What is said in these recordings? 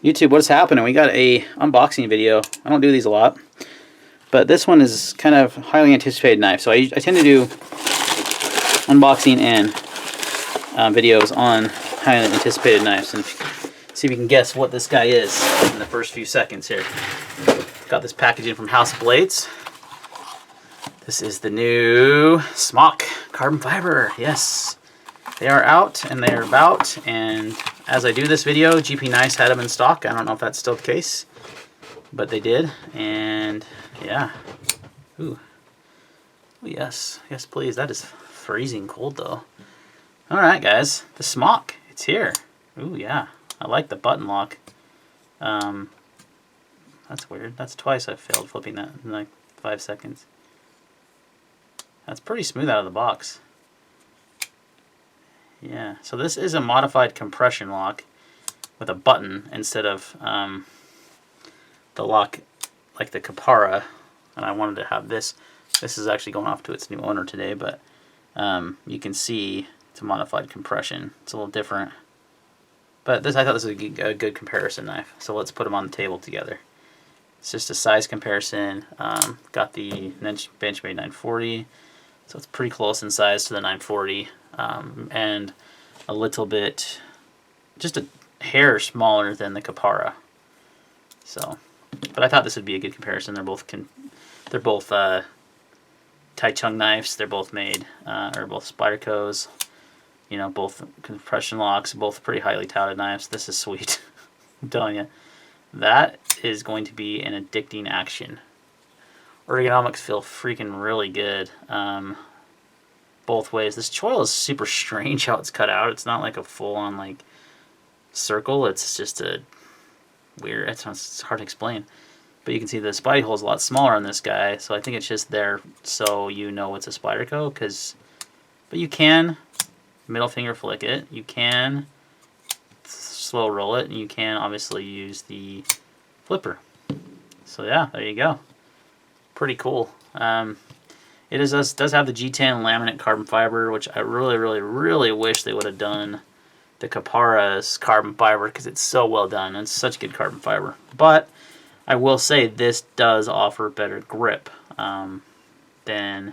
YouTube, what's happening? We got a unboxing video. I don't do these a lot, but this one is kind of highly anticipated knife. So I tend to do unboxing and videos on highly anticipated knives, and see if you can guess what this guy is in the first few seconds here. Got this packaging from House of Blades. This is the new Smock carbon fiber. Yes, they are out and they are about, and as I do this video, GP Nice had them in stock. I don't know if that's still the case, but they did, and yeah. Ooh. Oh, yes, yes please. That is freezing cold though. Alright guys, the Smock, it's here. Ooh yeah, I like the button lock. That's weird. That's twice I've failed flipping that in like 5 seconds. That's pretty smooth out of the box. Yeah, so this is a modified compression lock with a button instead of the lock like the Capara. And I wanted to have this. This is actually going off to its new owner today, but you can see it's a modified compression. It's a little different. But this, I thought this was a good comparison knife. So let's put them on the table together. It's just a size comparison. Got the Benchmade 940. So it's pretty close in size to the 940, and a little bit, just a hair smaller than the Capara. So, but I thought this would be a good comparison. They're both Tai Chung knives. They're both made, or both Spydercos. You know, both compression locks, both pretty highly touted knives. This is sweet. I'm telling you, that is going to be an addicting action. Ergonomics feel freaking really good both ways. This choil is super strange how it's cut out. It's not like a full-on like circle. It's just a weird. It's hard to explain. But you can see the spidey hole is a lot smaller on this guy, so I think it's just there so you know it's a Spyderco. But you can middle finger flick it. You can slow roll it, and you can obviously use the flipper. So yeah, there you go. Pretty cool. It does have the G10 laminate carbon fiber, which I really wish they would have done the Capara's carbon fiber, because it's so well done. It's such good carbon fiber. But I will say this does offer better grip than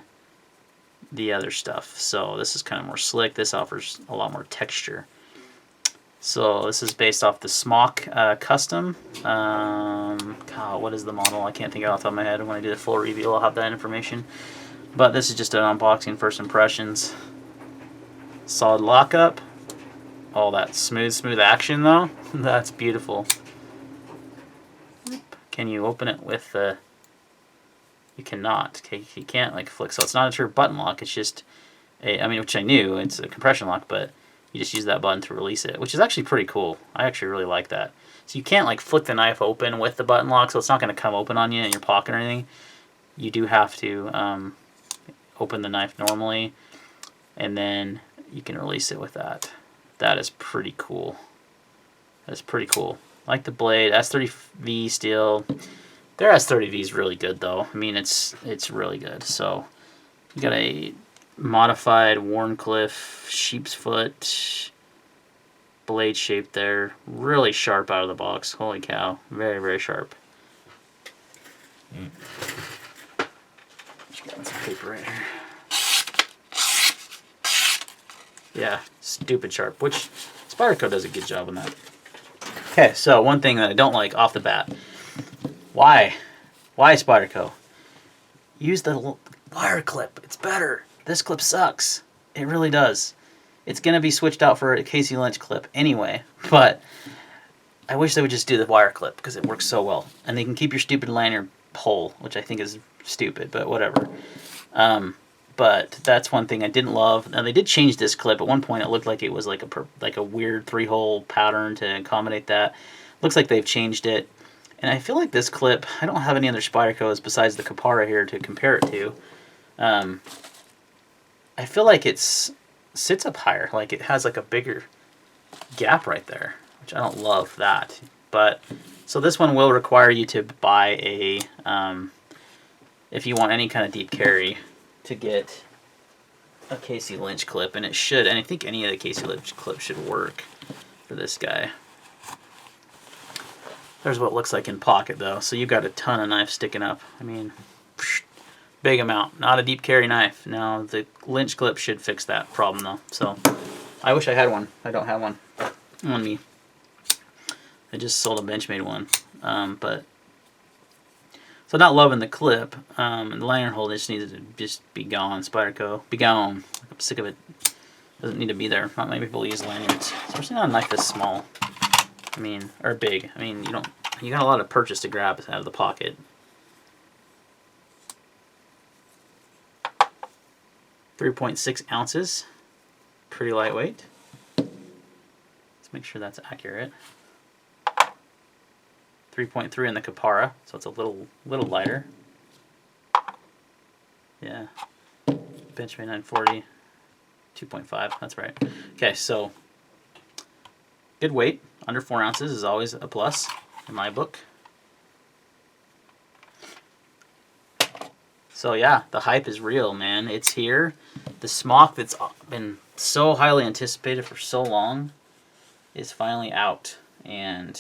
the other stuff. So this is kind of more slick. This offers a lot more texture. So this is based off the Smock Custom. God, what is the model? I can't think of it off the top of my head. When I do the full review, I'll have that information. But this is just an unboxing, first impressions. Solid lockup. Oh, that smooth action though. That's beautiful. Can you open it with the... You cannot. Okay, you can't like flick. So it's not a true button lock. It's just a... I mean, which I knew. It's a compression lock, but you just use that button to release it, which is actually pretty cool. I actually really like that. So you can't like flick the knife open with the button lock, so it's not going to come open on you in your pocket or anything. You do have to open the knife normally, and then you can release it with that. That is pretty cool. That's pretty cool. Like the blade, S30V steel. Their S30V is really good though. I mean, it's really good. So you got a modified Warncliffe sheep's foot blade shape there. Really sharp out of the box. Holy cow. Very sharp. Just got some paper right here. Yeah, stupid sharp, which Spyderco does a good job on that. Okay, so one thing that I don't like off the bat. Why Spyderco? Use the wire clip. It's better. This clip sucks. It really does. It's going to be switched out for a Casey Lynch clip anyway, but I wish they would just do the wire clip because it works so well. And they can keep your stupid lanyard hole, which I think is stupid, but whatever. But that's one thing I didn't love. Now, they did change this clip. At one point, it looked like it was like a weird 3-hole pattern to accommodate that. Looks like they've changed it. And I feel like this clip, I don't have any other Spydercos besides the Capara here to compare it to. I feel like it sits up higher. Like it has like a bigger gap right there, which I don't love that. But so this one will require you to buy a, if you want any kind of deep carry, to get a Casey Lynch clip, and it should, and I think any of the Casey Lynch clips should work for this guy. There's what it looks like in pocket though. So you've got a ton of knife sticking up. I mean, big amount. Not a deep carry knife. Now the lynch clip should fix that problem though. So I wish I had one. I don't have one on me. I just sold a Benchmade one. But so not loving the clip. And the lanyard hole just needs to just be gone. Spyderco, be gone. I'm sick of it. Doesn't need to be there. Not many people use lanyards, especially not a knife this small. I mean, or big. I mean, you got a lot of purchase to grab out of the pocket. 3.6 ounces. Pretty lightweight. Let's make sure that's accurate. 3.3 in the Capara, so it's a little lighter. Yeah. Benchmade 940. 2.5, that's right. Okay, so good weight. Under 4 ounces is always a plus in my book. So yeah, the hype is real, man. It's here. The Smock that's been so highly anticipated for so long is finally out. And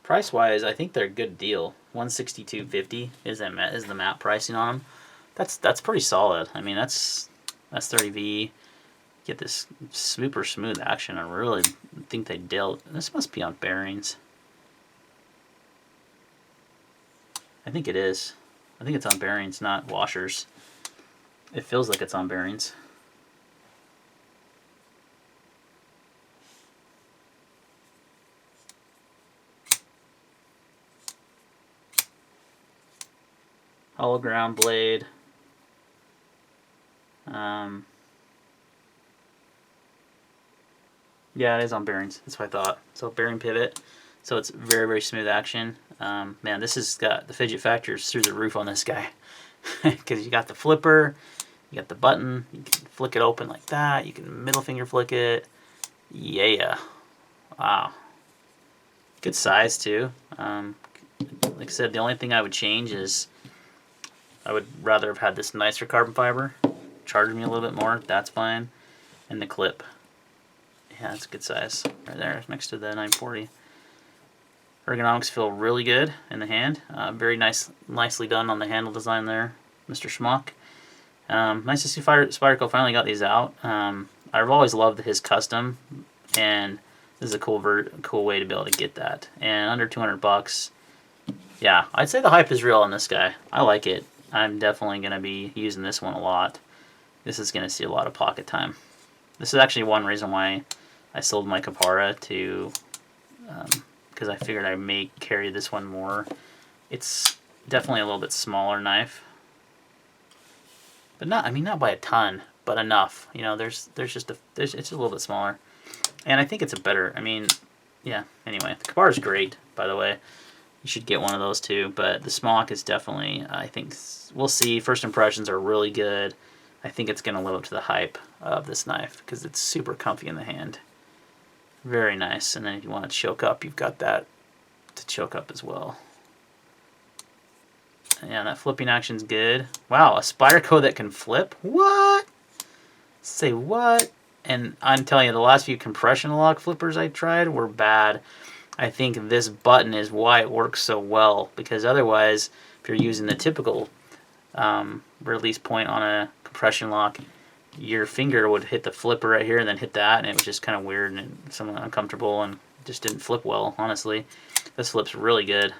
price-wise, I think they're a good deal. $162.50 is the map pricing on them. That's pretty solid. I mean, that's 30V. Get this super smooth action. I really think they dealt. This must be on bearings. I think it is. I think it's on bearings, not washers. It feels like it's on bearings. Hollow ground blade. Yeah, it is on bearings. That's what I thought. So bearing pivot. So it's very, very smooth action. Man, this has got the fidget factors through the roof on this guy. Because you got the flipper, you got the button, you can flick it open like that, you can middle finger flick it. Yeah. Wow. Good size too. Like I said, the only thing I would change is I would rather have had this nicer carbon fiber. Charged me a little bit more, that's fine. And the clip. Yeah, it's a good size right there next to the 940. Ergonomics feel really good in the hand. Very nicely done on the handle design there, Mr. Smock. Nice to see Spyderco finally got these out. I've always loved his custom, and this is a cool way to be able to get that. And under 200 bucks, yeah, I'd say the hype is real on this guy. I like it. I'm definitely going to be using this one a lot. This is going to see a lot of pocket time. This is actually one reason why I sold my Capara to, because I figured I may carry this one more. It's definitely a little bit smaller knife, but not by a ton, but enough. You know, it's just a little bit smaller, and I think it's a better. I mean, yeah. Anyway, the Capara is great, by the way. You should get one of those too. But the Smock is definitely, I think, we'll see. First impressions are really good. I think it's going to live up to the hype of this knife because it's super comfy in the hand. Very nice. And then if you want to choke up, you've got that to choke up as well. Yeah, that flipping action's good. Wow, a Spyderco that can flip? What? Say what? And I'm telling you, the last few compression lock flippers I tried were bad. I think this button is why it works so well, because otherwise, if you're using the typical release point on a compression lock, your finger would hit the flipper right here and then hit that, and it was just kind of weird and somewhat uncomfortable and just didn't flip well, honestly. This flips really good.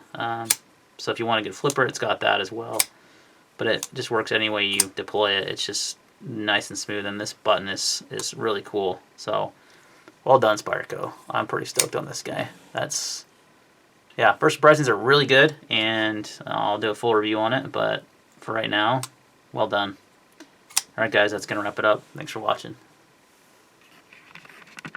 So if you want a good flipper, it's got that as well. But it just works any way you deploy it. It's just nice and smooth, and this button is really cool. So well done, Spyderco. I'm pretty stoked on this guy. Yeah, first impressions are really good, and I'll do a full review on it, but for right now, well done. Alright guys, that's going to wrap it up. Thanks for watching.